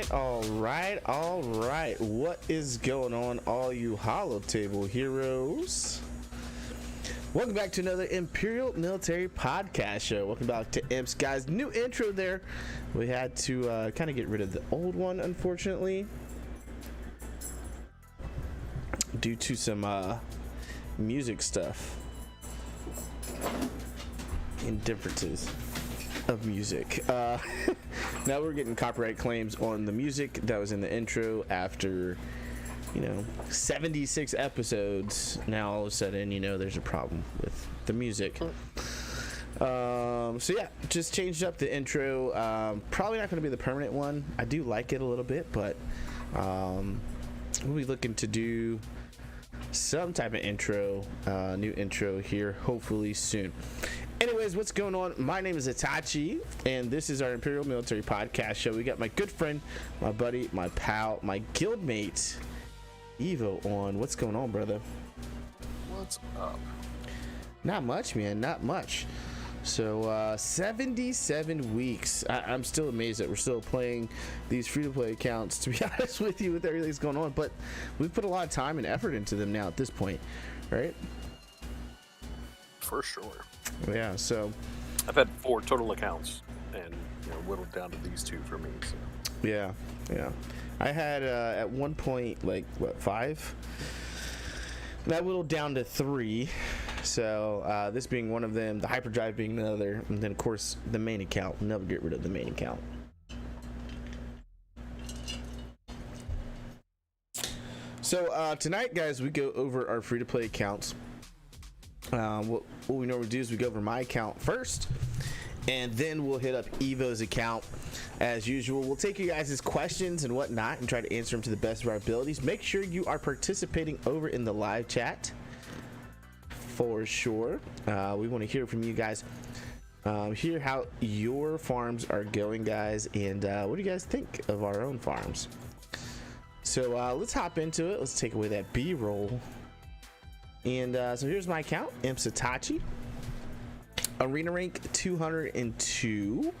All right. What is going on, all you hollow table heroes? Welcome back to another Imperial Military Podcast Show. Welcome back to IMPS, guys. New intro there. We had to kind of get rid of the old one, unfortunately, due to some music stuff and differences of music. Now we're getting copyright claims on the music that was in the intro after 76 episodes. Now all of a sudden there's a problem with the music. So yeah, just changed up the intro. Probably not going to be the permanent one. I do like it a little bit, but we'll be looking to do some type of intro, new intro here hopefully soon. Anyways, what's going on? My name is Itachi, and this is our Imperial Military Podcast Show. We got my good friend, my buddy, my pal, my guildmate, Evo on. What's going on, brother? What's up? Not much, man. Not much. So 77 weeks. I'm still amazed that we're still playing these free-to-play accounts, to be honest with you, with everything that's going on. But we've put a lot of time and effort into them now at this point, right? For sure. Yeah, so I've had 4 total accounts and whittled down to these 2 for me. So. Yeah. I had at one point 5. And I whittled down to 3. So this being one of them, the hyperdrive being another, and then of course the main account. We'll never get rid of the main account. So tonight, guys, we go over our free-to-play accounts. What we normally do is we go over my account first, and then we'll hit up Evo's account as usual. We'll take you guys' questions and whatnot and try to answer them to the best of our abilities. Make sure you are participating over in the live chat for sure. We want to hear from you guys, hear how your farms are going, guys, and what do you guys think of our own farms? So let's hop into it. Let's take away that B-roll. And so here's my account, IMPS Itachi. Arena rank 202.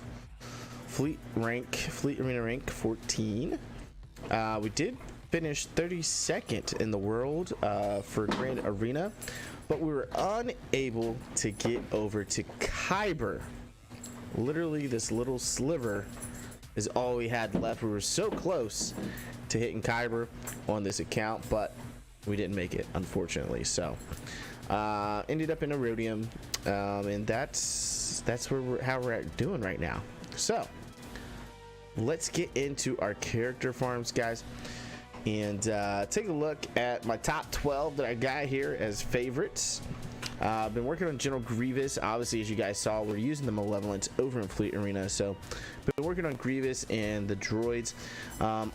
Fleet arena rank 14. We did finish 32nd in the world for Grand Arena, but we were unable to get over to Kyber. Literally, this little sliver is all we had left. We were so close to hitting Kyber on this account, but we didn't make it, unfortunately. So ended up in a rhodium, and that's how we're doing right now. So let's get into our character farms, guys, and take a look at my top 12 that I got here as favorites. I've been working on General Grievous. Obviously, as you guys saw, we're using the Malevolence over in Fleet Arena, so been working on Grievous and the droids.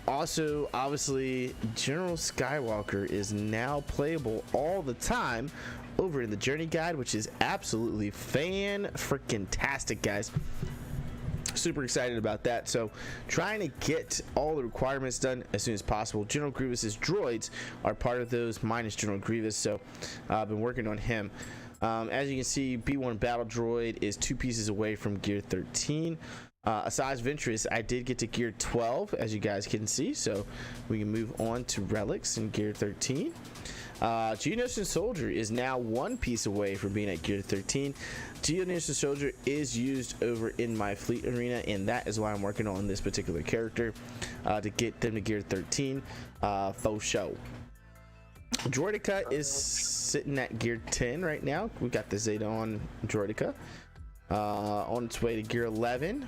Also, obviously, General Skywalker is now playable all the time over in the Journey Guide, which is absolutely fan-freaking-tastic, guys. Super excited about that. So trying to get all the requirements done as soon as possible. General Grievous's droids are part of those, minus General Grievous, so I've been working on him. As you can see, B1 battle droid is 2 pieces away from gear 13. Asajj Ventress, I did get to gear 12, as you guys can see, so we can move on to relics in gear 13. Geonosian Soldier is now 1 piece away from being at gear 13. Geonosian Soldier is used over in my Fleet Arena, and that is why I'm working on this particular character to get them to gear 13 for show. Droidica is sitting at gear 10 right now. We got the Zeta on Droidica on its way to gear 11.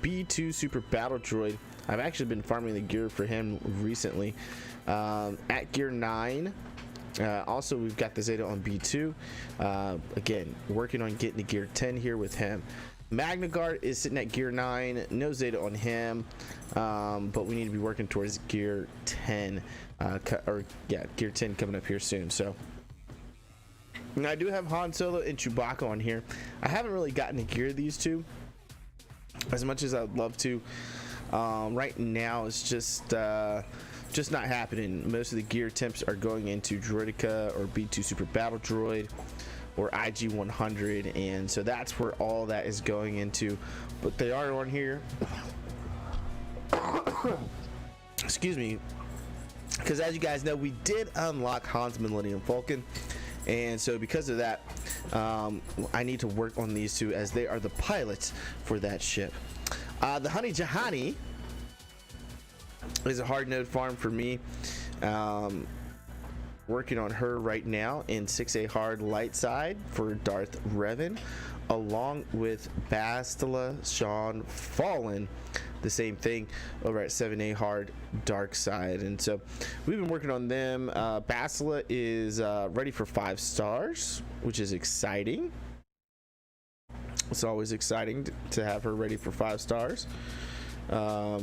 B2 Super Battle Droid, I've actually been farming the gear for him recently, at gear 9. Also, we've got the Zeta on B2. Again, working on getting to gear 10 here with him. Magna Guard is sitting at gear 9. No Zeta on him, but we need to be working towards gear 10. Gear 10 coming up here soon. So, and I do have Han Solo and Chewbacca on here. I haven't really gotten to gear these 2 as much as I'd love to. Right now, it's just not happening. Most of the gear temps are going into Droidica or B2 Super Battle Droid or IG-100, and so that's where all that is going into. But they are on here. excuse me, because as you guys know, we did unlock Han's Millennium Falcon, and so because of that, I need to work on these two as they are the pilots for that ship. The Honey Jahani is a hard node farm for me. Working on her right now in 6A hard light side for Darth Revan, along with Bastila Sean Fallen, the same thing over at 7A hard dark side. And so we've been working on them. Bastila is ready for 5 stars, which is exciting. It's always exciting to have her ready for 5 stars.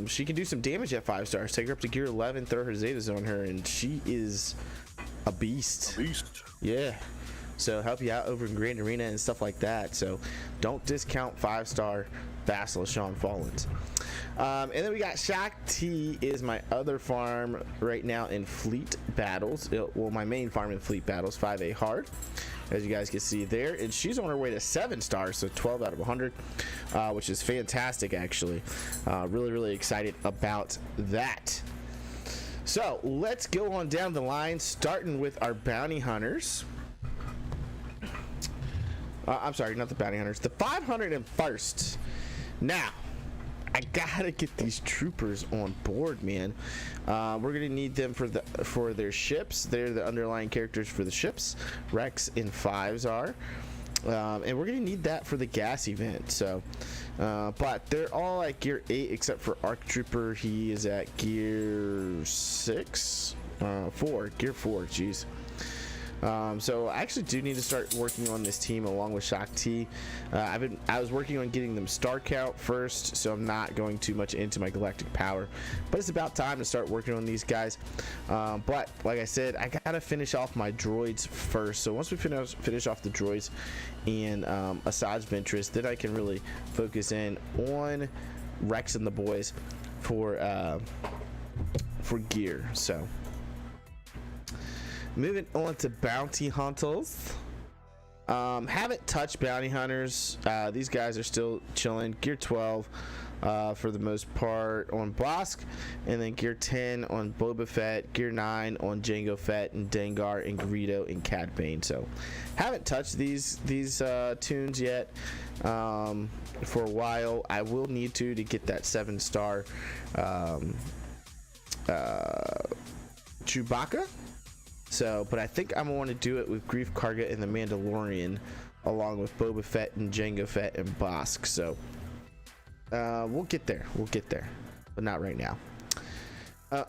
She can do some damage at 5 stars. Take her up to gear 11, throw her Zetas on her, and she is a beast. A beast. Yeah. So help you out over in Grand Arena and stuff like that. So don't discount 5-star Bastila Sean Fallens. And then we got Shakti is my other farm right now in fleet battles. Well, my main farm in fleet battles, 5A hard, as you guys can see there. And she's on her way to 7 stars, so 12 out of 100, which is fantastic, actually. Really, really excited about that. So let's go on down the line, starting with our bounty hunters. I'm sorry, not the bounty hunters, the 501st. Now, I gotta get these troopers on board, man. We're gonna need them for their ships. They're the underlying characters for the ships. Rex and 5s are. And we're gonna need that for the gas event. So, but they're all at gear 8 except for Arc Trooper. He is at gear 6, 4, gear 4. Jeez. So I actually do need to start working on this team along with Shakti. I was working on getting them star count first, so I'm not going too much into my galactic power, but it's about time to start working on these guys. But like I said, I gotta finish off my droids first. So once we finish off the droids and Asajj Ventress, then I can really focus in on Rex and the boys for gear. So moving on to bounty hunters. Haven't touched bounty hunters. These guys are still chilling. Gear 12 for the most part on Bosk, and then gear 10 on Boba Fett, gear 9 on Jango Fett and Dengar and Greedo and Cad Bane. So haven't touched these tunes yet for a while. I will need to get that 7-star Chewbacca. So, but I think I'm going to do it with Grief Karga and the Mandalorian, along with Boba Fett and Jango Fett and Bosk. So, we'll get there, but not right now.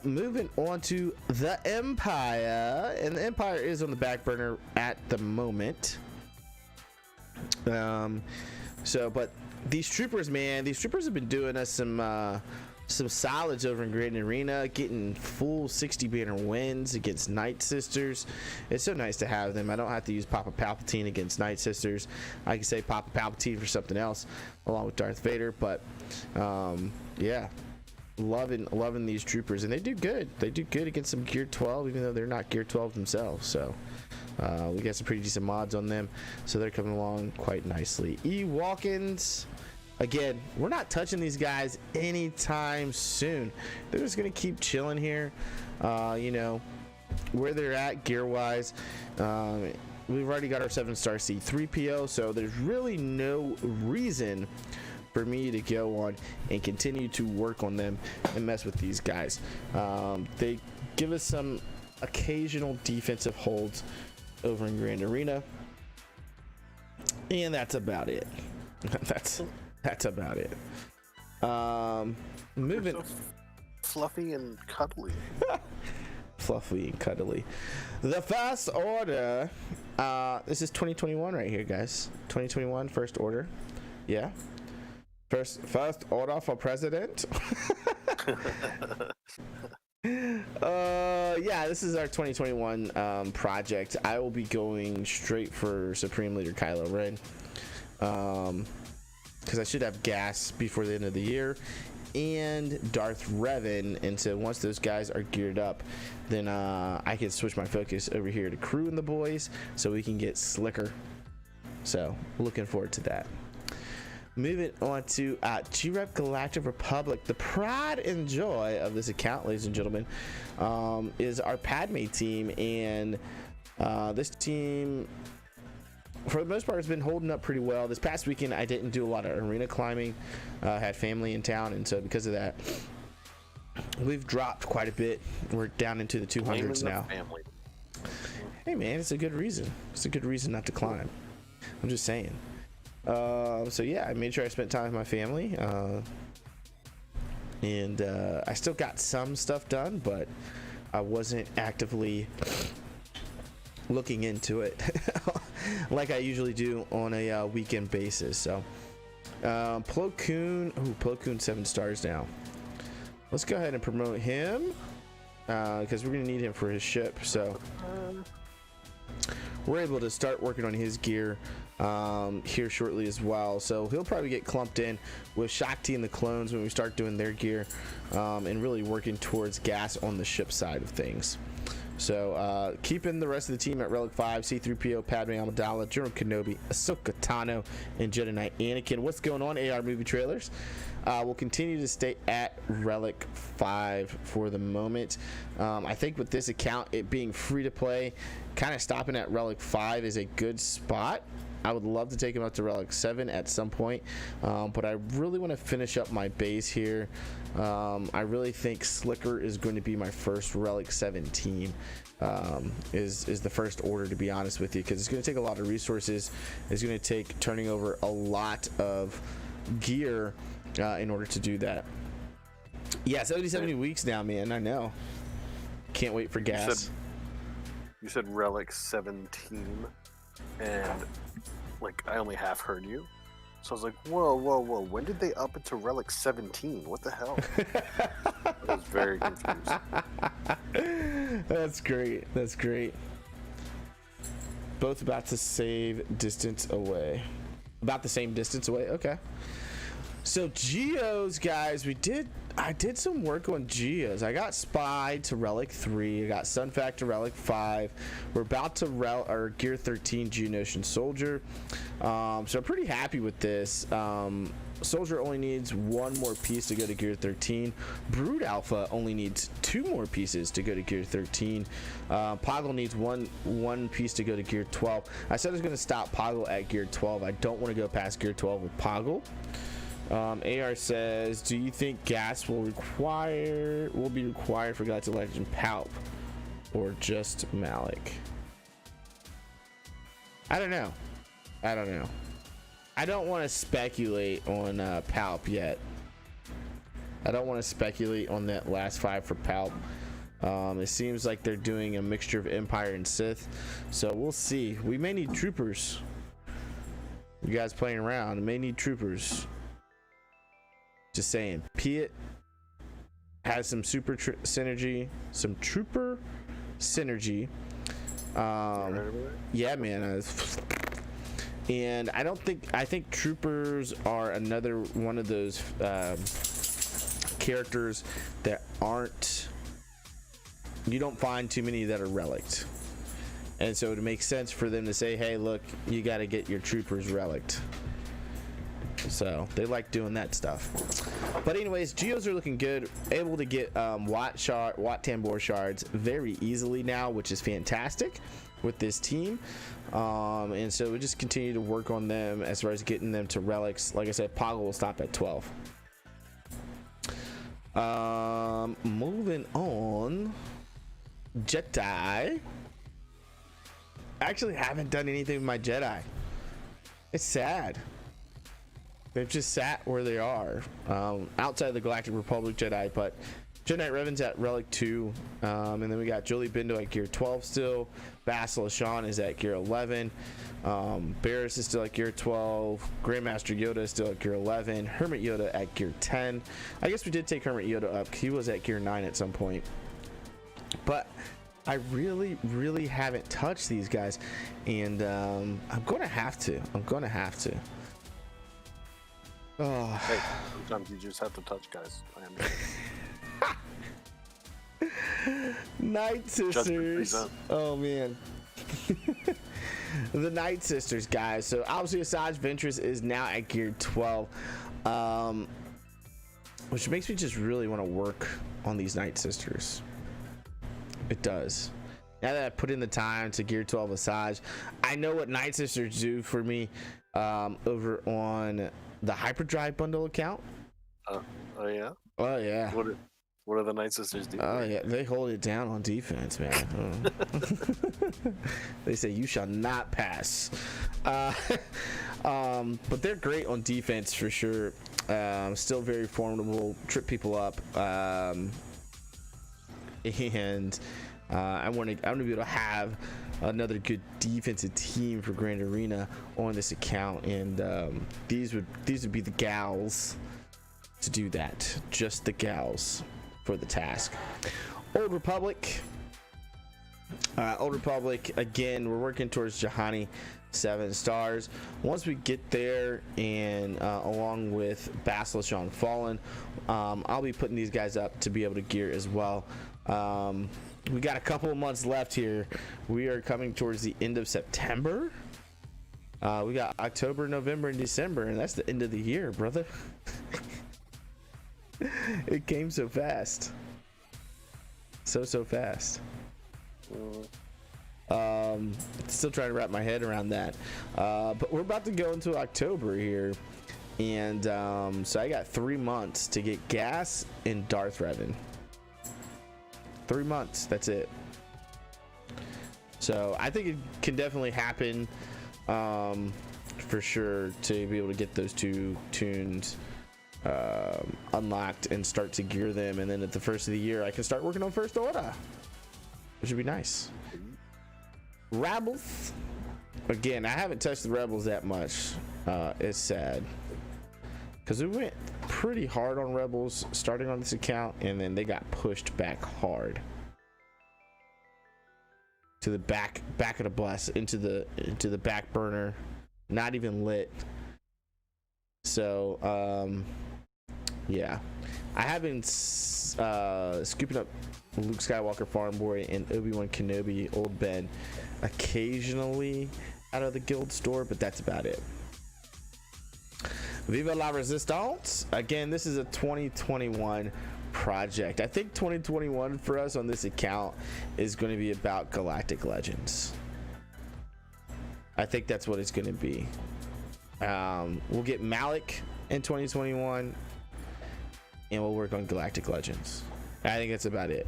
Moving on to the Empire, and the Empire is on the back burner at the moment. So, but these troopers, man, have been doing us some solids over in Grand Arena, getting full 60 banner wins against Night Sisters. It's so nice to have them. I don't have to use Papa Palpatine against Night Sisters. I can say Papa Palpatine for something else along with Darth Vader. But yeah, loving these troopers, and they do good. They do good against some gear 12, even though they're not gear 12 themselves. So we got some pretty decent mods on them, so they're coming along quite nicely. Ewalkins. Again, we're not touching these guys anytime soon. They're just going to keep chilling here. You know, where they're at gear-wise. We've already got our 7-star C3PO, so there's really no reason for me to go on and continue to work on them and mess with these guys. They give us some occasional defensive holds over in Grand Arena. And that's about it. That's about it. Moving. So fluffy and cuddly. Fluffy and cuddly. The First Order. This is 2021 right here, guys. 2021 First Order. Yeah. First Order for President. Yeah, this is our 2021 project. I will be going straight for Supreme Leader Kylo Ren. Because I should have gas before the end of the year, and Darth Revan. And so once those guys are geared up, then I can switch my focus over here to Crew and the boys, so we can get slicker. So looking forward to that. Moving on to G-Rep Galactic Republic. The pride and joy of this account, ladies and gentlemen, is our Padme team. And this team, for the most part, has been holding up pretty well. This past weekend, I didn't do a lot of arena climbing. Had family in town, and so because of that, we've dropped quite a bit. We're down into the 200s now. Family. Hey, man, it's a good reason. It's a good reason not to climb. I'm just saying. So yeah, I made sure I spent time with my family, and I still got some stuff done, but I wasn't actively looking into it like I usually do on a weekend basis. So Plo Koon, Plo Koon 7 stars now. Let's go ahead and promote him because we're gonna need him for his ship. So we're able to start working on his gear here shortly as well. So he'll probably get clumped in with Shakti and the clones when we start doing their gear, and really working towards gas on the ship side of things. So keeping the rest of the team at Relic 5, C-3PO, Padme Amidala, General Kenobi, Ahsoka Tano, and Jedi Knight Anakin. What's going on, AR Movie Trailers? We'll continue to stay at Relic 5 for the moment. I think with this account, it being free to play, kind of stopping at Relic 5 is a good spot. I would love to take him up to Relic 7 at some point, but I really want to finish up my base here. I really think Slicker is going to be my first Relic 7 team. Is the first order, to be honest with you, because it's going to take a lot of resources. It's going to take turning over a lot of gear in order to do that. Yeah, 70 weeks now, man. I know. Can't wait for gas. You said Relic 17, and like I only half heard you. So I was like, whoa. When did they up it to Relic 17? What the hell? I was very confused. That's great. Both about to save distance away. About the same distance away? Okay. So Geos, guys, I did some work on Geos. I got Spy to Relic 3. I got Sunfac to Relic 5. We're about to Gear 13 Geonosian Soldier. So I'm pretty happy with this. Soldier only needs one more piece to go to Gear 13. Brood Alpha only needs 2 more pieces to go to Gear 13. Poggle needs one piece to go to Gear 12. I said I was going to stop Poggle at Gear 12. I don't want to go past Gear 12 with Poggle. AR says, do you think gas will be required for Galactic Legend Palp or just Malik? I don't know. I don't want to speculate on Palp yet. I don't want to speculate on that last 5 for Palp. It seems like they're doing a mixture of Empire and Sith, so we'll see. We may need troopers. You guys playing around, may need troopers. Just saying. Piet has some super synergy, some trooper synergy. Yeah, man. And I think troopers are another one of those characters that you don't find too many that are relicked. And so it makes sense for them to say, hey, look, you got to get your troopers relicked. So they like doing that stuff. But anyways, Geos are looking good. Able to get Watt Tambor shards very easily now, which is fantastic with this team. And so we just continue to work on them as far as getting them to relics. Like I said, Poggle will stop at 12. Moving on. Jedi. I actually haven't done anything with my Jedi. It's sad. They've just sat where they are, outside the Galactic Republic Jedi, but Jedi Knight Revan's at Relic 2, and then we got Jolie Bindo at Gear 12 still. Basil Ashan is at Gear 11. Barris is still at Gear 12. Grandmaster Yoda is still at Gear 11. Hermit Yoda at Gear 10. I guess we did take Hermit Yoda up. He was at Gear 9 at some point. But I really haven't touched these guys, and I'm going to have to. Oh. Hey, sometimes you just have to touch guys. Night Sisters. Oh man. the Night Sisters, guys. So obviously Asajj Ventress is now at gear 12, which makes me just really want to work on these Night Sisters. It does. Now that I put in the time to gear 12 Asajj, I know what Night Sisters do for me over on the Hyperdrive bundle account. Oh yeah. Oh yeah. What do the Night Sisters do? Oh yeah, they hold it down on defense, man. They say you shall not pass. But they're great on defense for sure. Still very formidable, trip people up, and I want to be able to have another good defensive team for Grand Arena on this account, and these would be the gals to do that. Just the gals for the task. Old Republic. Old Republic, again, we're working towards Juhani 7 stars. Once we get there, and along with Basilisk on Fallen, I'll be putting these guys up to be able to gear as well. We got a couple of months left here. We are coming towards the end of September. We got October, November, and December, and that's the end of the year, brother. It came so fast. So fast. Still trying to wrap my head around that. But we're about to go into October here. And so I got 3 months to get gas in Darth Revan. 3 months, that's it. So I think it can definitely happen for sure to be able to get those 2 tunes unlocked and start to gear them, and then at the first of the year I can start working on First Order, which would be nice. Rebels, again, I haven't touched the Rebels that much. It's sad because we went pretty hard on Rebels starting on this account, and then they got pushed back hard to the back of the bus, into the back burner, not even lit. So yeah, I have been scooping up Luke Skywalker Farm Boy and Obi-Wan Kenobi Old Ben occasionally out of the guild store, but that's about it. Viva la Resistance. Again, this is a 2021 project. I think 2021 for us on this account is going to be about Galactic Legends. I think that's what it's going to be. We'll get Malik in 2021, and we'll work on Galactic Legends. I think that's about it.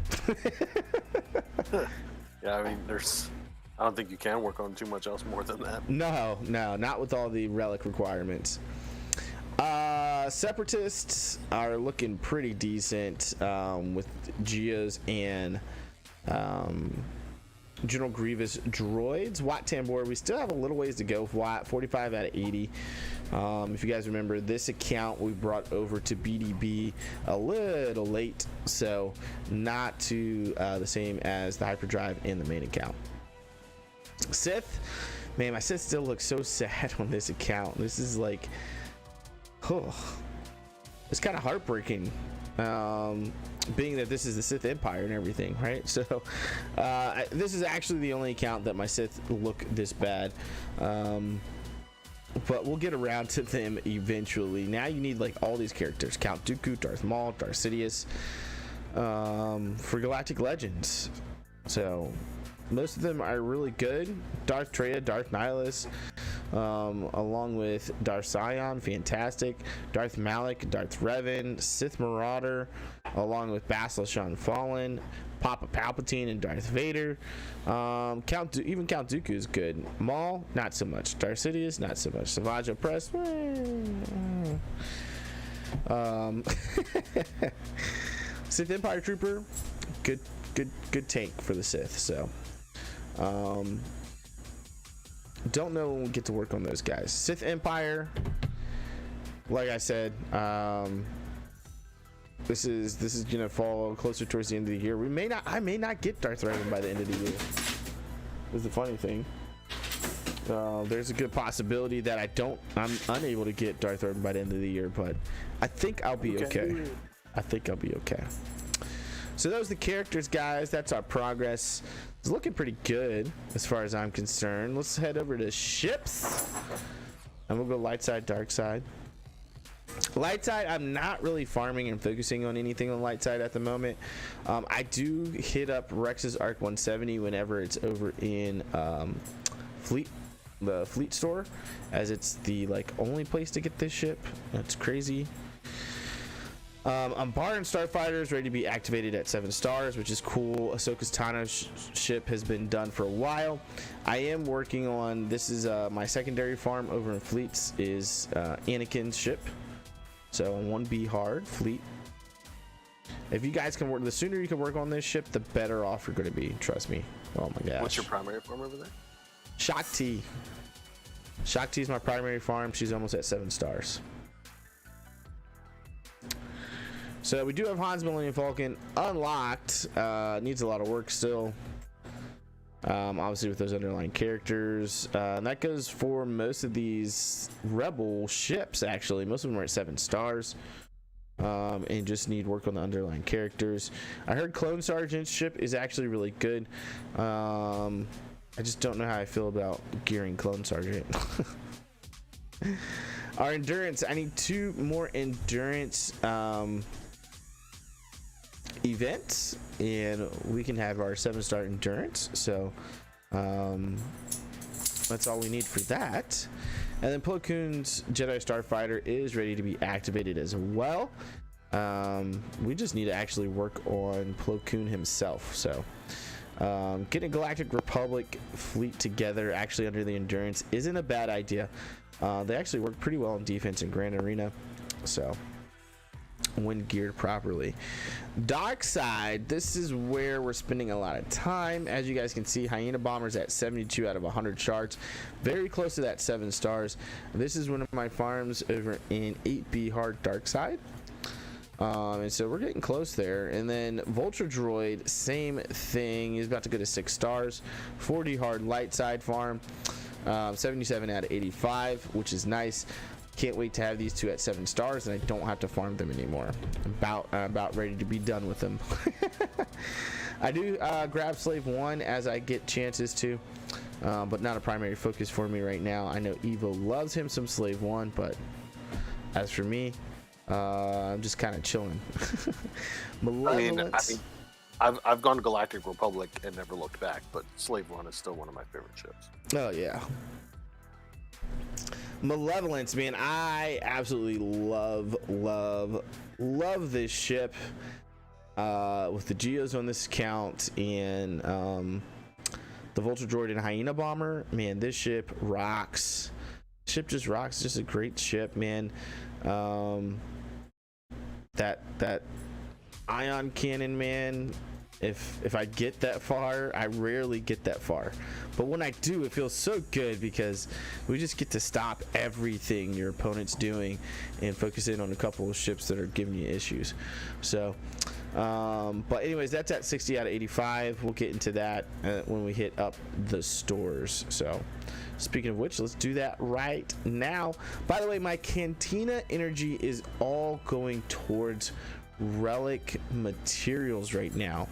Yeah, I mean, I don't think you can work on too much else more than that. No, not with all the relic requirements. Separatists are looking pretty decent with Geos and General Grievous droids. Wat Tambor, we still have a little ways to go. Wat 45 out of 80. If you guys remember, this account we brought over to BDB a little late, so not to the same as the Hyperdrive and the main account. Sith, man, my Sith still looks so sad on this account. This is like, it's kind of heartbreaking, being that this is the Sith Empire and everything, right? So this is actually the only account that my Sith look this bad, but we'll get around to them eventually. Now you need like all these characters: Count Dooku, Darth Maul, Darth Sidious, for Galactic Legends. So most of them are really good. Darth Traya, Darth Nihilus, along with Darth Sion, fantastic. Darth Malik, Darth Revan, Sith Marauder, along with Basilisk on Fallen, Papa Palpatine, and Darth Vader. Even Count Dooku is good. Maul, not so much. Darth Sidious, not so much. Savage Opress, Sith Empire Trooper, good tank for the Sith. So don't know when we'll get to work on those guys. Sith Empire, like I said, this is gonna fall closer towards the end of the year. I may not get Darth Revan by the end of the year. Is the funny thing. There's a good possibility that I'm unable to get Darth Revan by the end of the year, but I think I'll be okay. I think I'll be okay. So those are the characters, guys. That's our progress. It's looking pretty good as far as I'm concerned. Let's head over to ships, and we'll go light side, dark side. Light side, I'm not really farming and focusing on anything on light side at the moment. I do hit up Rex's Arc 170 whenever it's over in the fleet store, as it's the only place to get this ship. That's crazy. Bar and Starfighter is ready to be activated at 7 stars, which is cool. Ahsoka's Tano's ship has been done for a while. I am working on, this is my secondary farm over in fleets is Anakin's ship. So on 1B hard fleet. If you guys can work, the sooner you can work on this ship, the better off you're going to be. Trust me. Oh my gosh. What's your primary farm over there? Shakti. Shakti is my primary farm. She's almost at 7 stars. So we do have Han's Millennium Falcon unlocked. Needs a lot of work still. Obviously with those underlying characters. And that goes for most of these rebel ships, actually. Most of them are at 7 stars. And just need work on the underlying characters. I heard Clone Sergeant's ship is actually really good. I just don't know how I feel about gearing Clone Sergeant. Our endurance, I need 2 more endurance events, and we can have our 7-star endurance. So that's all we need for that. And then Plo Koon's Jedi Starfighter is ready to be activated as well. We just need to actually work on Plo Koon himself. So getting a Galactic Republic fleet together actually under the endurance isn't a bad idea. They actually work pretty well in defense in Grand Arena, so when geared properly. Dark side, this is where we're spending a lot of time. As you guys can see, Hyena Bomber's at 72 out of 100 shards, very close to that 7 stars. This is one of my farms over in 8B hard dark side. And so we're getting close there. And then Vulture Droid, same thing. He's about to go to 6 stars. 40 hard light side farm. 77 out of 85, which is nice. Can't wait to have these 2 at 7 stars, and I don't have to farm them anymore. About ready to be done with them. I do grab Slave 1 as I get chances to, but not a primary focus for me right now. I know Evo loves him some Slave 1, but as for me, I'm just kind of chilling. Malevolence. I've gone to Galactic Republic and never looked back, but Slave 1 is still one of my favorite ships. Oh yeah. Malevolence, man, I absolutely love this ship. With the Geos on this account and the Vulture Droid and Hyena Bomber, man, this ship rocks. Ship just rocks. It's just a great ship, man. That ion cannon, man. If I get that far, I rarely get that far, but when I do, it feels so good because we just get to stop everything your opponent's doing and focus in on a couple of ships that are giving you issues. So but anyways, that's at 60 out of 85. We'll get into that when we hit up the stores. So speaking of which, let's do that right now. By the way, my Cantina energy is all going towards relic materials right now.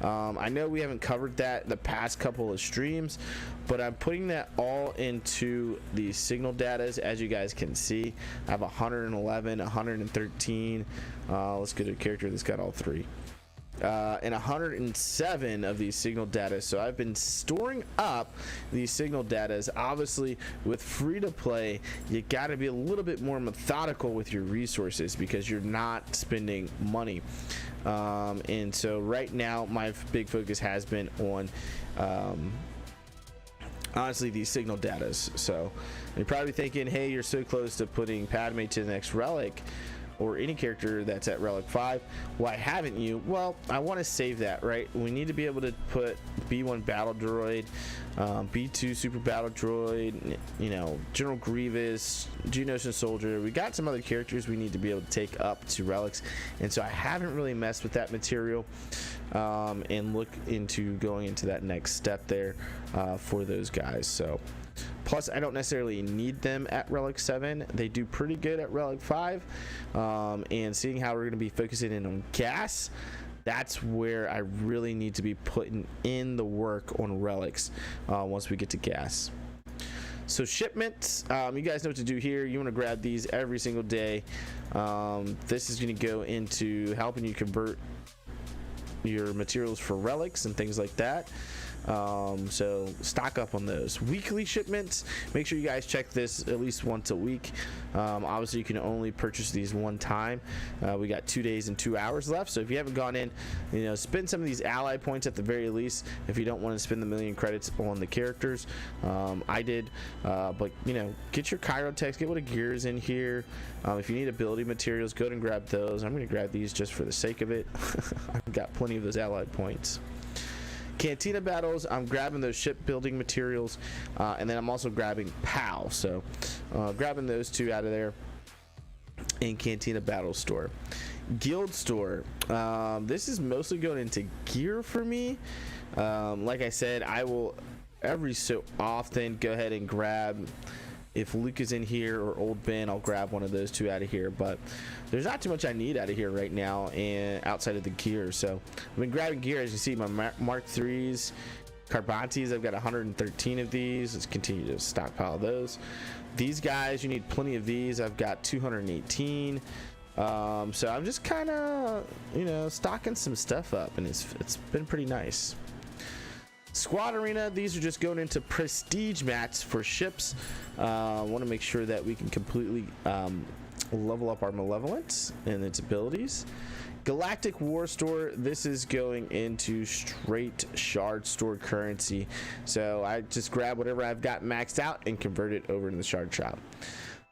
I know we haven't covered that the past couple of streams, but I'm putting that all into the signal data. As you guys can see, I have 111, 113. Let's go to a character that's got all 3. And 107 of these signal data. So I've been storing up these signal data. Obviously, with free to play, you got to be a little bit more methodical with your resources because you're not spending money. And so right now, my big focus has been on honestly these signal data. So you're probably thinking, hey, you're so close to putting Padme to the next relic, or any character that's at relic 5. Why haven't you? Well, I want to save that, right? We need to be able to put B1 battle droid, B2 super battle droid, you know, General Grievous, Geonosian soldier. We got some other characters we need to be able to take up to relics, and so I haven't really messed with that material and look into going into that next step there for those guys. So plus, I don't necessarily need them at Relic 7. They do pretty good at Relic 5. And seeing how we're going to be focusing in on gas, That's where I really need to be putting in the work on relics once we get to gas. So shipments, you guys know what to do here. You want to grab these every single day. This is going to go into helping you convert your materials for relics and things like that. So stock up on those. Weekly shipments, make sure you guys check this at least once a week. Obviously you can only purchase these one time. We got 2 days and 2 hours left, so if you haven't gone in, spend some of these ally points at the very least if you don't want to spend the 1,000,000 credits on the characters. I did, but get your Chirotechs, get what a gear is in here. If you need ability materials, go ahead and grab those. I'm going to grab these just for the sake of it. I've got plenty of those allied points. Cantina battles, I'm grabbing those shipbuilding materials, and then I'm also grabbing POW. So grabbing those two out of there in Cantina battle store. Guild store, this is mostly going into gear for me. Like I said, I will every so often go ahead and grab, if Luke is in here or Old Ben, I'll grab one of those two out of here, but there's not too much I need out of here right now and outside of the gear. So I've been grabbing gear. As you see, my Mark 3s, Carbantes, I've got 113 of these. Let's continue to stockpile those. These guys, you need plenty of these. I've got 218. So I'm just kind of, stocking some stuff up, and it's been pretty nice. Squad arena, these are just going into prestige mats for ships. Want to make sure that we can completely level up our malevolence and its abilities. Galactic war store, this is going into straight shard store currency, so I just grab whatever I've got maxed out and convert it over in the shard shop.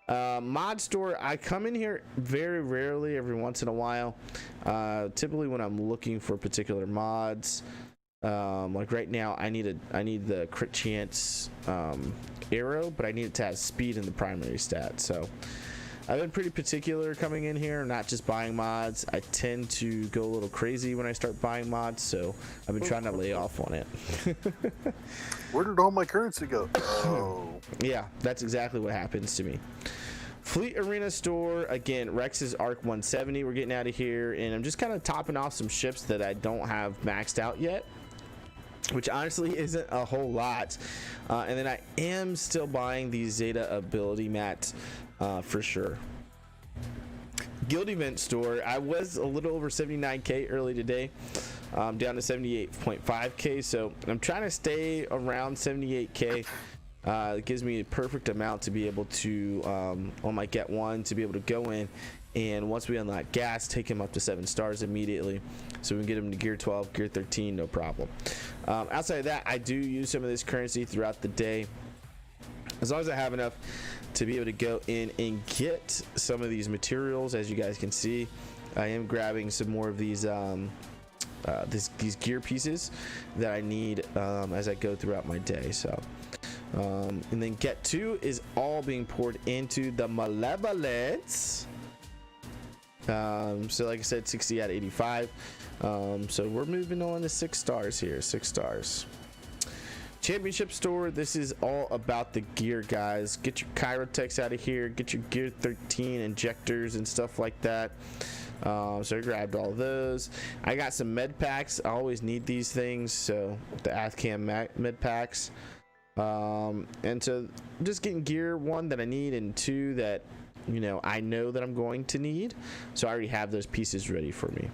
Mod store, I come in here very rarely, every once in a while, typically when I'm looking for particular mods. Like right now I need the crit chance arrow, but I need it to have speed in the primary stat. So I've been pretty particular coming in here, not just buying mods. I tend to go a little crazy when I start buying mods, so I've been trying to lay off on it. Where did all my currency go? Oh. Yeah, that's exactly what happens to me. Fleet arena store, again, Rex's Arc 170, we're getting out of here, and I'm just kind of topping off some ships that I don't have maxed out yet, which honestly isn't a whole lot. And then I am still buying the Zeta ability mats for sure. Guild event store, I was a little over 79k early today, down to 78.5k, so I'm trying to stay around 78k. It gives me a perfect amount to be able to on my get one to be able to go in, and once we unlock gas, take him up to 7 stars immediately, so we can get him to gear 12, gear 13, no problem. Outside of that, I do use some of this currency throughout the day, as long as I have enough to be able to go in and get some of these materials. As you guys can see, I am grabbing some more of these these gear pieces that I need as I go throughout my day. So and then get 2 is all being poured into the malevolence. So like I said, 60 out of 85. So we're moving on to 6 stars here, 6 stars. Championship store, this is all about the gear, guys. Get your Chirotechs out of here, get your gear 13 injectors and stuff like that. So I grabbed all those. I got some med packs. I always need these things, so the Athcam med packs. And so just getting gear 1 that I need, and 2 that I know that I'm going to need, so I already have those pieces ready for me.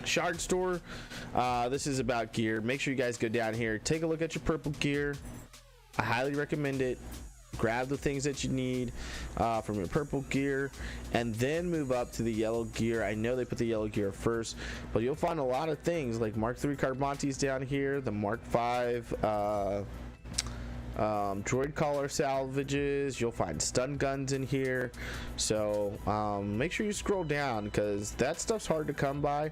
Shard store, this is about gear. Make sure you guys go down here, take a look at your purple gear. I highly recommend it. Grab the things that you need from your purple gear, and then move up to the yellow gear. I know they put the yellow gear first, but you'll find a lot of things like Mark 3 Carbantes down here, the Mark 5 droid collar salvages. You'll find stun guns in here, so make sure you scroll down, because that stuff's hard to come by,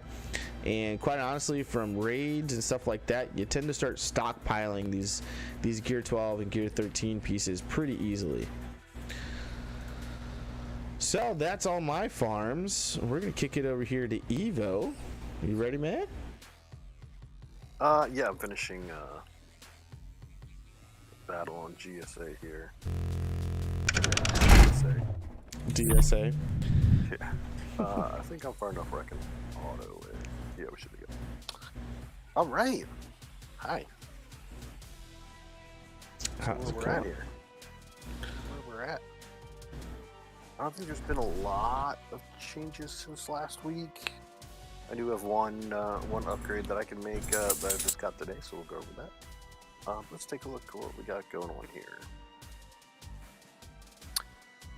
and quite honestly, from raids and stuff like that, you tend to start stockpiling these gear 12 and gear 13 pieces pretty easily. So that's all my farms. We're gonna kick it over here to Evo. You ready, man? Yeah, I'm finishing battle on GSA here. DSA. Yeah. I think I'm far enough where I can auto it. Yeah, we should be good. All right. Hi. So where we're at here. Where we're at. I don't think there's been a lot of changes since last week. I do have one upgrade that I can make that I just got today, so we'll go over that. Let's take a look at what we got going on here.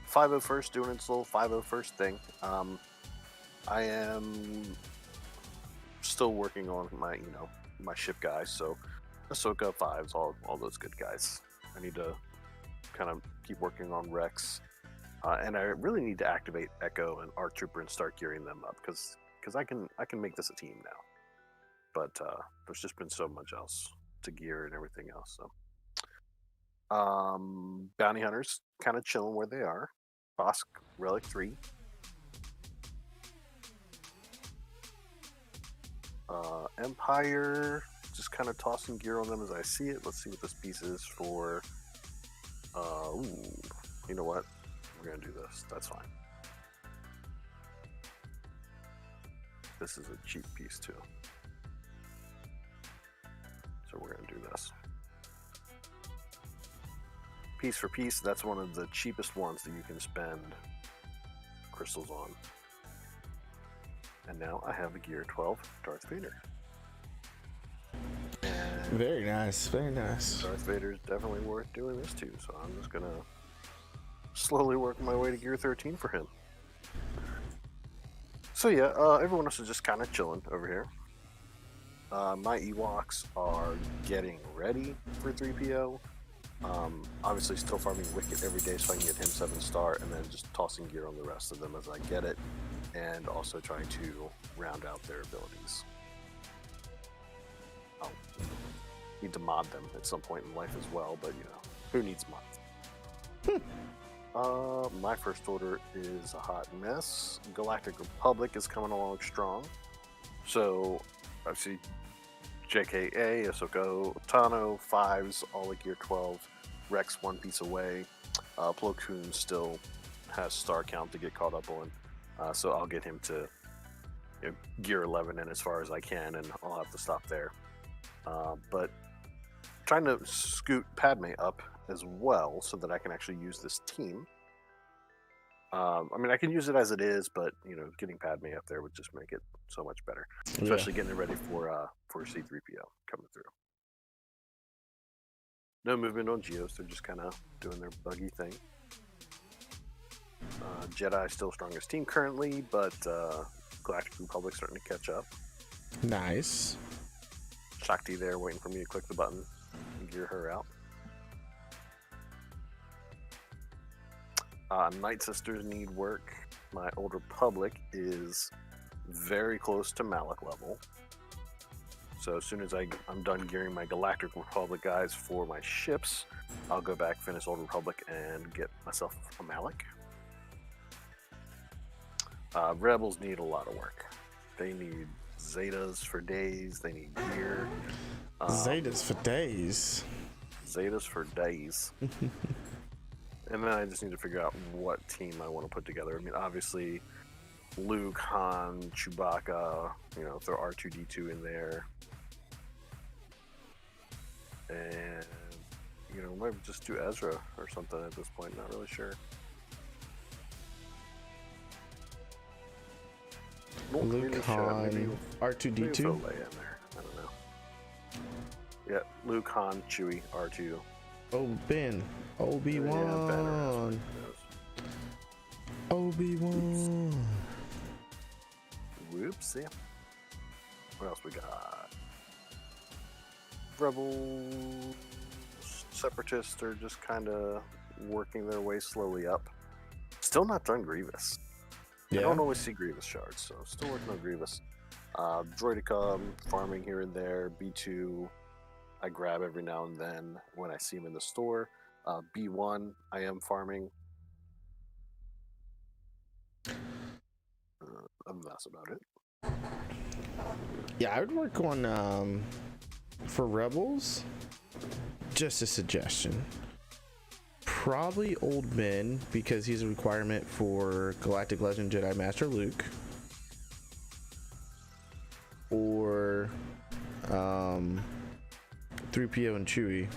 501st doing its little 501st thing. I am still working on my, my ship guys, so Ahsoka, Fives, all those good guys. I need to kind of keep working on Rex, and I really need to activate Echo and Art Trooper and start gearing them up because I can make this a team now. But there's just been so much else to gear and everything else. So, Bounty Hunters kind of chilling where they are. Bosk Relic 3. Empire, just kind of tossing gear on them as I see it. Let's see what this piece is for. Ooh, you know what? We're gonna do this. That's fine. This is a cheap piece too. So we're gonna do this. Piece for piece, that's one of the cheapest ones that you can spend crystals on. And now I have a Gear 12 Darth Vader. And Very nice, very nice. Darth Vader is definitely worth doing this too, so I'm just gonna slowly work my way to Gear 13 for him. So yeah, everyone else is just kind of chilling over here. My Ewoks are getting ready for 3PO. Obviously still farming Wicket every day so I can get him 7-star, and then just tossing gear on the rest of them as I get it, and also trying to round out their abilities. I'll need to mod them at some point in life as well, but who needs mods? My first order is a hot mess. Galactic Republic is coming along strong. So, obviously, JKA, Ahsoka Tano, 5s, all at Gear 12. Rex one piece away. Plo Koon still has star count to get caught up on. So I'll get him to Gear 11 and as far as I can, and I'll have to stop there. But trying to scoot Padme up as well so that I can actually use this team. I mean, I can use it as it is, but getting Padme up there would just make it so much better, especially getting it ready for C-3PO coming through. No movement on Geos; they're just kind of doing their buggy thing. Jedi still strongest team currently, but Galactic Republic starting to catch up. Nice. Shakti there, waiting for me to click the button and gear her out. Night Sisters need work. My Old Republic is very close to Malak level. So as soon as I'm done gearing my Galactic Republic guys for my ships, I'll go back, finish Old Republic, and get myself a Malak. Rebels need a lot of work. They need Zetas for days. They need gear. Zetas for days. Zetas for days. And then I just need to figure out what team I want to put together. I mean, obviously, Luke, Han, Chewbacca, throw R2-D2 in there. And, maybe just do Ezra or something at this point. Not really sure. Luke, Han, R2-D2? Maybe throw Leia in there. I don't know. Yeah, Luke, Han, Chewie, R2. Oh, Ben. Obi-Wan. Obi-Wan. Whoops. Yeah. What else we got? Rebels, Separatists are just kind of working their way slowly up. Still not done Grievous. Yeah. I don't always see Grievous shards, so still working on Grievous. Droideka, farming here and there. B2, I grab every now and then when I see them in the store. B1, I am farming. That's about it. Yeah, I would work on for Rebels. Just a suggestion. Probably Old Ben, because he's a requirement for Galactic Legend Jedi Master Luke. or 3PO and Chewie.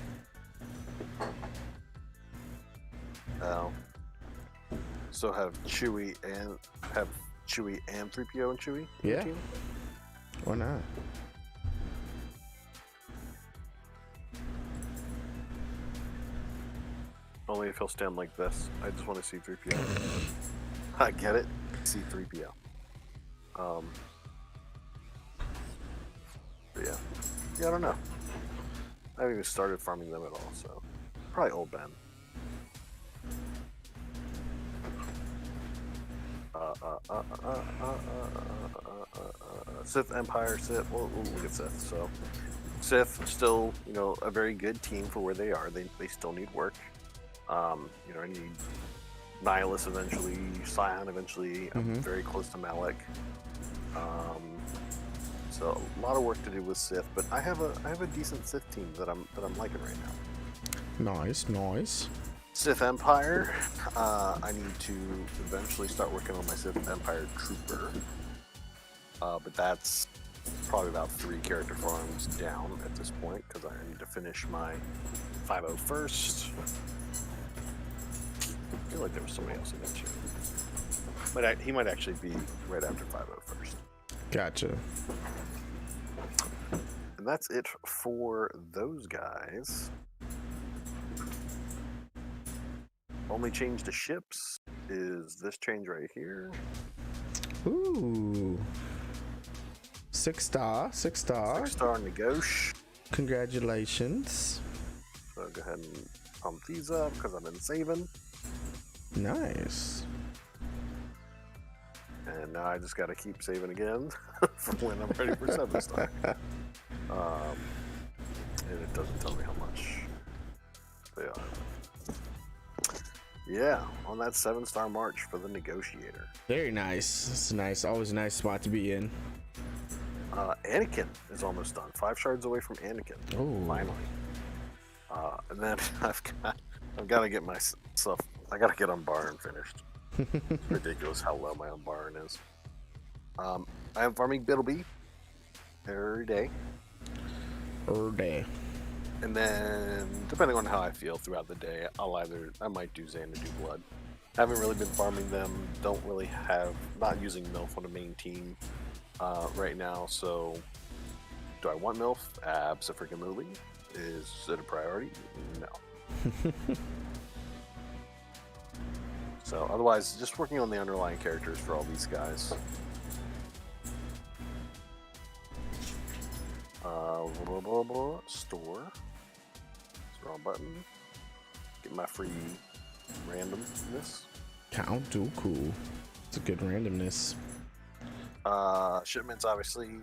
Oh. So have Chewie and 3PO and Chewie? in your Yeah. team? Why not? Only if he'll stand like this. I just want to see 3PO. I get it. See 3PO. But yeah. Yeah, I don't know. I haven't even started farming them at all, so probably old Ben. Sith Empire, Sith. We'll look at Sith. So Sith still, a very good team for where they are. They still need work. I need Nihilus eventually, Scion eventually. I'm very close to Malek. So a lot of work to do with Sith, but I have a decent Sith team that I'm liking right now. Nice. Sith Empire. I need to eventually start working on my Sith Empire Trooper, but that's probably about 3 character farms down at this point because I need to finish my 5.0 first. I feel like there was somebody else in that too. But he might actually be right after 5.0 first. Gotcha. And that's it for those guys. Only change to ships is this change right here. Ooh. 6-star. 6-star Negosh. Congratulations. So go ahead and pump these up because I've been saving. Nice. And now I just got to keep saving again for when I'm ready for 7-star. And it doesn't tell me how much they are. Yeah, on that 7-star march for the Negotiator. Very nice. It's nice. Always a nice spot to be in. Anakin is almost done. 5 shards away from Anakin. Oh, Finally. And then I've got to get my stuff. I got to get Unbarn finished. It's ridiculous how low my Unbarn is. I am farming Bittleby every day. And then, depending on how I feel throughout the day, I might do Xanadu Blood. Haven't really been farming them. Not using MILF on a main team right now. So, do I want MILF? Abso-freaking-lutely. Is it a priority? No. So, otherwise, just working on the underlying characters for all these guys. Store. Wrong button. Get my free randomness. Count too cool. It's a good randomness. Shipments, obviously,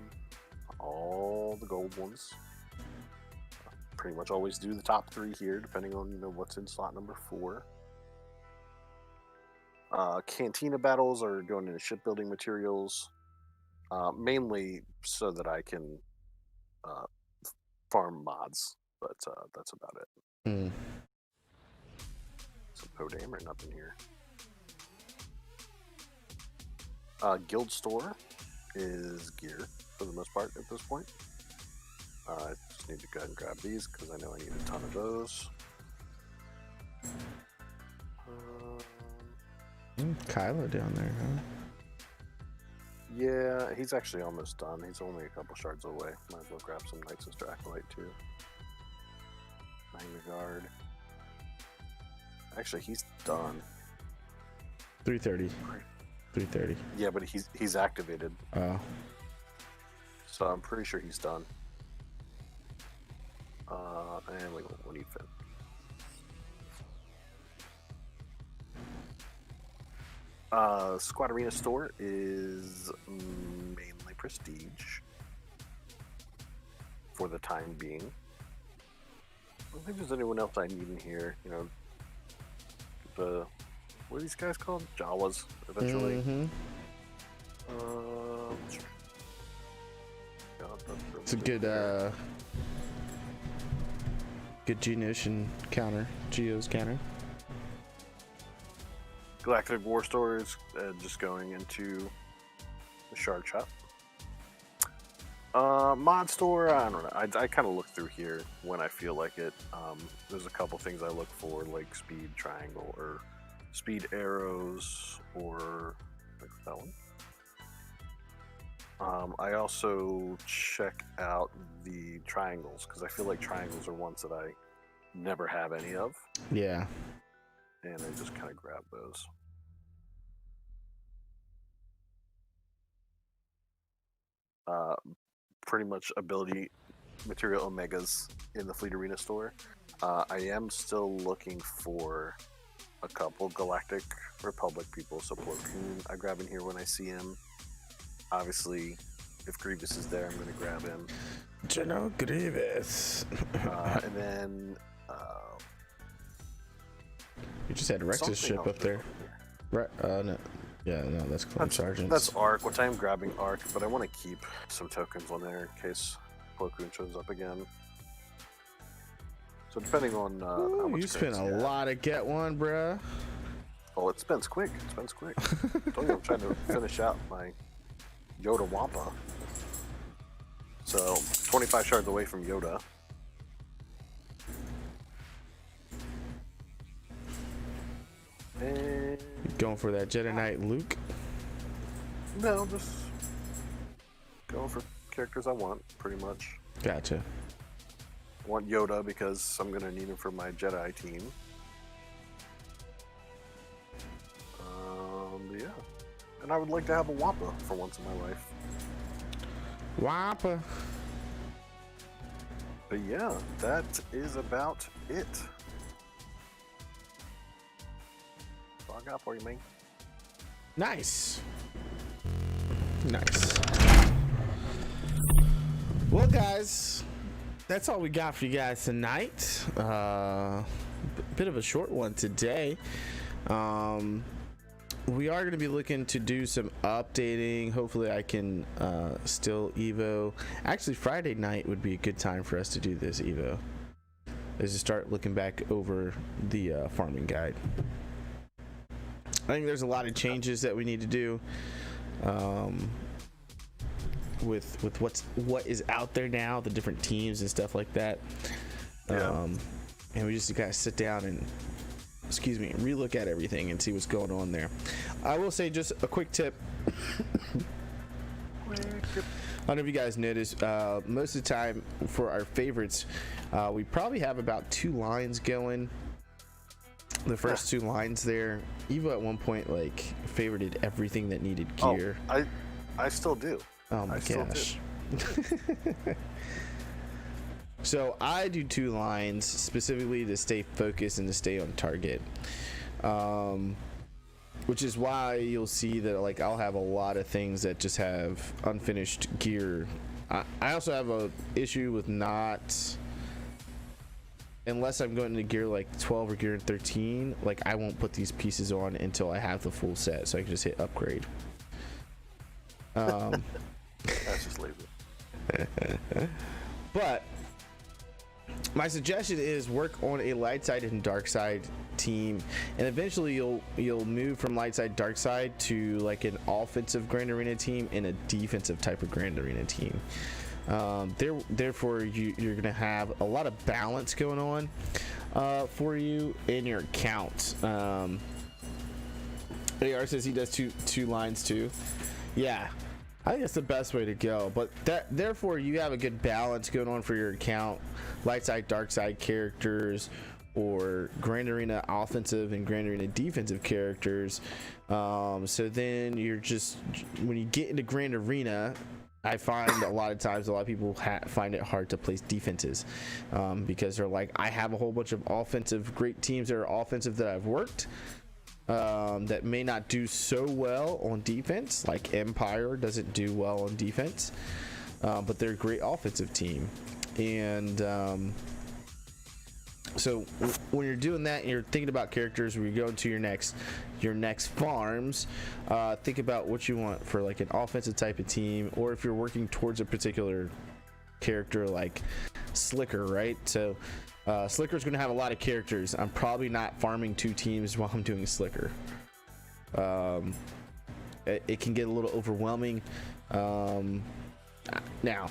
all the gold ones. Pretty much always do the top 3 here, depending on what's in slot number 4. Cantina battles are going into shipbuilding materials, mainly so that I can farm mods, but that's about it. Some Podameron up in here. Guild store is gear for the most part at this point. I just need to go ahead and grab these because I know I need a ton of those. Kylo down there, huh? Yeah, he's actually almost done. He's only a couple shards away. Might as well grab some Knights of Dracolite too. Magna Guard. Actually, he's done. 330. 330. Yeah, but he's activated. Oh. So I'm pretty sure he's done. And we need Finn. Squad Arena store is mainly prestige for the time being. I don't think there's anyone else I need in here. What are these guys called? Jawas, eventually. It's a good Geonosian counter. Geo's counter. Galactic War Store is just going into the shard shop. Mod store, I don't know. I kind of look through here when I feel like it. There's a couple things I look for, like speed triangle or speed arrows, or like that one. I also check out the triangles because I feel like triangles are ones that I never have any of. Yeah. And I just kind of grab those. Pretty much ability material omegas in the Fleet Arena store. I am still looking for a couple Galactic Republic people. So Plo Koon, I grab in here when I see him. Obviously, if Grievous is there, I'm going to grab him. General Grievous. And then... you just had Rex's ship up there. Right? No. Yeah, no, that's Clone Sergeant. That's Arc, which I am grabbing Arc, but I want to keep some tokens on there in case Plo Koon shows up again. So depending on how much you spent a lot to get one, bruh. Oh, it spends quick. It spends quick. I'm trying to finish out my Yoda Wampa. So 25 shards away from Yoda. And going for that Jedi Knight Luke? No, just going for characters I want, pretty much. Gotcha. I want Yoda because I'm going to need him for my Jedi team. Yeah. And I would like to have a Wampa for once in my life. Wampa. But yeah, that is about it. That's all I got for you, man. Nice. Nice. Well, guys, that's all we got for you guys tonight. Bit of a short one today. We are going to be looking to do some updating. Hopefully I can still Evo. Actually, Friday night would be a good time for us to do this Evo, is to start looking back over the farming guide. I think there's a lot of changes that we need to do with what is out there now, the different teams and stuff like that. Yeah. And we just gotta sit down and relook at everything and see what's going on there. I will say just a quick tip. I don't know if you guys noticed, most of the time for our favorites, we probably have about 2 lines going. The first 2 lines there, Evo at one point like favorited everything that needed gear. Oh, I still do. Oh my gosh. So I do 2 lines specifically to stay focused and to stay on target, which is why you'll see that like I'll have a lot of things that just have unfinished gear. I also have a issue with not, unless I'm going to gear like 12 or gear 13, like I won't put these pieces on until I have the full set, so I can just hit upgrade. That's just lazy. But my suggestion is work on a light side and dark side team, and eventually you'll move from light side dark side to like an offensive Grand Arena team and a defensive type of Grand Arena team. Therefore you're gonna have a lot of balance going on for you in your account. AR says he does two lines too. Yeah, I think that's the best way to go. But therefore you have a good balance going on for your account, light side dark side characters, or Grand Arena offensive and Grand Arena defensive characters. So then you're just, when you get into Grand Arena, I find a lot of times a lot of people find it hard to place defenses because they're like, I have a whole bunch of offensive great teams that are offensive that I've worked that may not do so well on defense, like Empire doesn't do well on defense, but they're a great offensive team. And so when you're doing that and you're thinking about characters where you go into your next farms, think about what you want for like an offensive type of team, or if you're working towards a particular character like Slicker, right? So Slicker's going to have a lot of characters. I'm probably not farming 2 teams while I'm doing Slicker. It can get a little overwhelming. Now,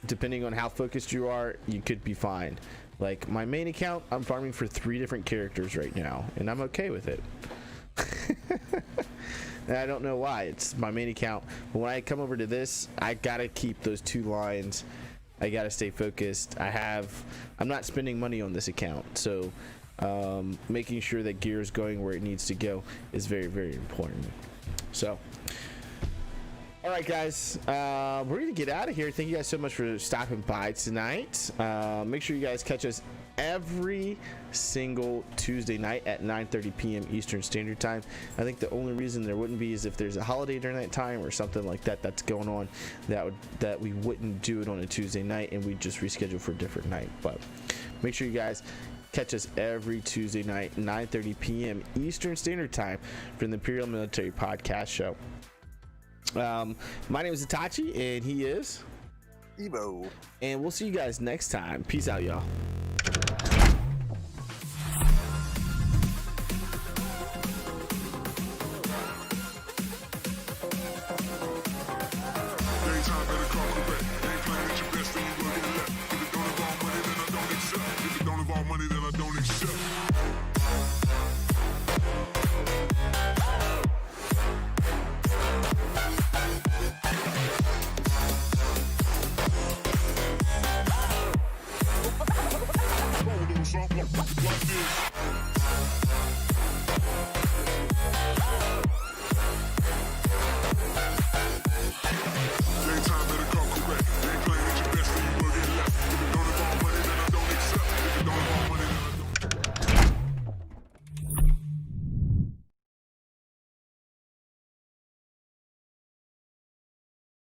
depending on how focused you are, you could be fine. Like my main account, I'm farming for 3 different characters right now, and I'm okay with it. And I don't know why. It's my main account. But when I come over to this, I gotta keep those 2 lines. I gotta stay focused. I'm not spending money on this account, so making sure that gear is going where it needs to go is very, very important. So, all right, guys, we're gonna get out of here. Thank you guys so much for stopping by tonight. Make sure you guys catch us every single Tuesday night at 9:30 p.m. Eastern Standard Time. I think the only reason there wouldn't be is if there's a holiday during that time or something like that that's going on, that we wouldn't do it on a Tuesday night and we'd just reschedule for a different night. But make sure you guys catch us every Tuesday night, 9:30 p.m. Eastern Standard Time from the Imperial Military Podcast Show. My name is Itachi, and he is Evo. And we'll see you guys next time. Peace out, y'all. Something like this.